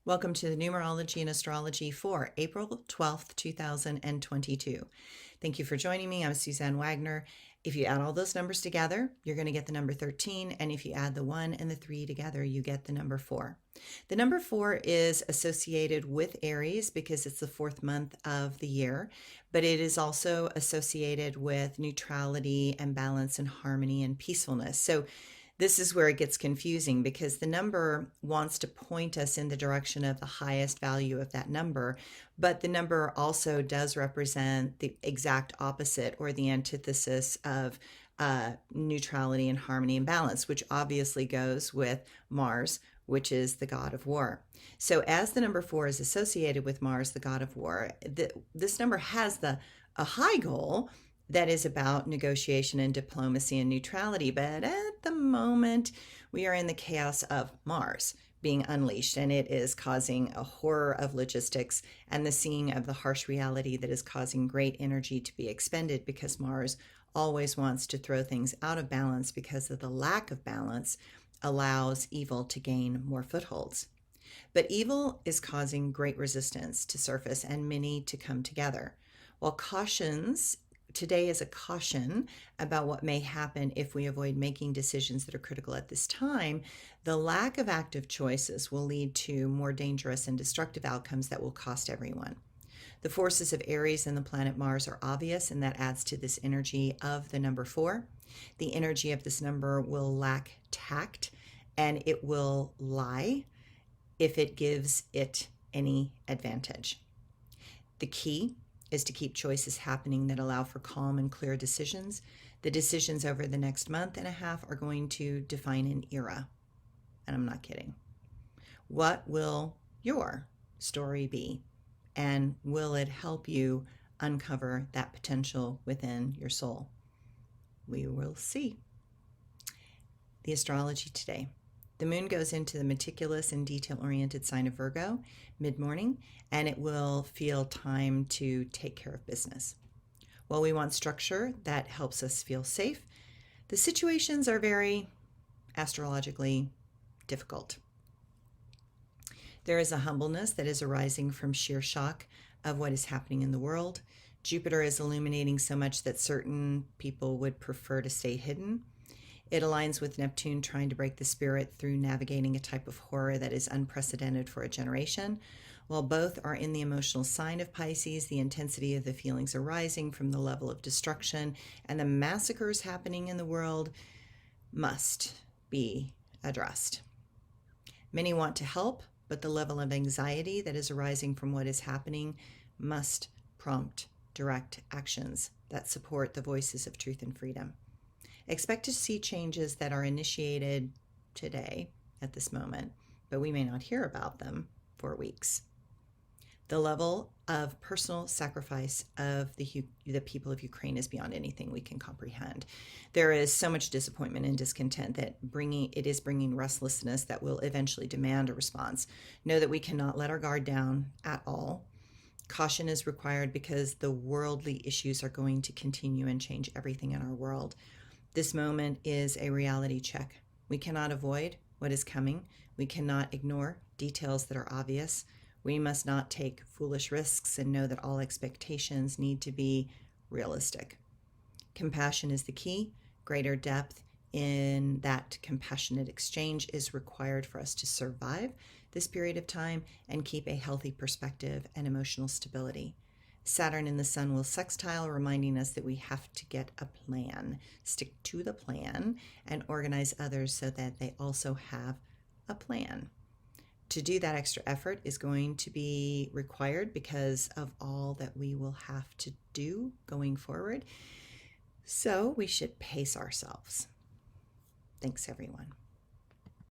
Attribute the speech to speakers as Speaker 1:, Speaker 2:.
Speaker 1: Welcome to the Numerology and Astrology for April 12th, 2022. Thank you for joining me. I'm Suzanne Wagner. If you add all those numbers together, you're going to get the number 13. And if you add the 1 and the 3 together, you get the number 4. The number 4 is associated with Aries because it's the 4th month of the year, but it is also associated with neutrality and balance and harmony and peacefulness. So this is where it gets confusing because the number wants to point us in the direction of the highest value of that number, but the number also does represent the exact opposite or the antithesis of neutrality and harmony and balance, which obviously goes with Mars, which is the god of war. So as the number 4 is associated with Mars, the god of war, this number has a high goal that is about negotiation and diplomacy and neutrality. But at the moment, we are in the chaos of Mars being unleashed, and it is causing a horror of logistics and the seeing of the harsh reality that is causing great energy to be expended because Mars always wants to throw things out of balance because of the lack of balance allows evil to gain more footholds. But evil is causing great resistance to surface and many to come together. While today is a caution about what may happen if we avoid making decisions that are critical at this time. The lack of active choices will lead to more dangerous and destructive outcomes that will cost everyone. The forces of Aries and the planet Mars are obvious, and that adds to this energy of the number 4. The energy of this number will lack tact, and it will lie if it gives it any advantage. The key is to keep choices happening that allow for calm and clear decisions. The decisions over the next month and a half are going to define an era. And I'm not kidding. What will your story be? And will it help you uncover that potential within your soul? We will see. The astrology today. The moon goes into the meticulous and detail-oriented sign of Virgo mid-morning, and it will feel time to take care of business. While we want structure that helps us feel safe, the situations are very astrologically difficult. There is a humbleness that is arising from sheer shock of what is happening in the world. Jupiter is illuminating so much that certain people would prefer to stay hidden. It aligns with Neptune trying to break the spirit through navigating a type of horror that is unprecedented for a generation. While both are in the emotional sign of Pisces, the intensity of the feelings arising from the level of destruction and the massacres happening in the world must be addressed. Many want to help, but the level of anxiety that is arising from what is happening must prompt direct actions that support the voices of truth and freedom. Expect to see changes that are initiated today at this moment, but we may not hear about them for weeks. The level of personal sacrifice of the people of Ukraine is beyond anything we can comprehend. There is so much disappointment and discontent that it is bringing restlessness that will eventually demand a response. Know that we cannot let our guard down at all. Caution is required because the worldly issues are going to continue and change everything in our world. This moment is a reality check. We cannot avoid what is coming. We cannot ignore details that are obvious. We must not take foolish risks and know that all expectations need to be realistic. Compassion is the key. Greater depth in that compassionate exchange is required for us to survive this period of time and keep a healthy perspective and emotional stability. Saturn and the Sun will sextile, reminding us that we have to get a plan, stick to the plan, and organize others so that they also have a plan. To do that extra effort is going to be required because of all that we will have to do going forward. So we should pace ourselves. Thanks, everyone.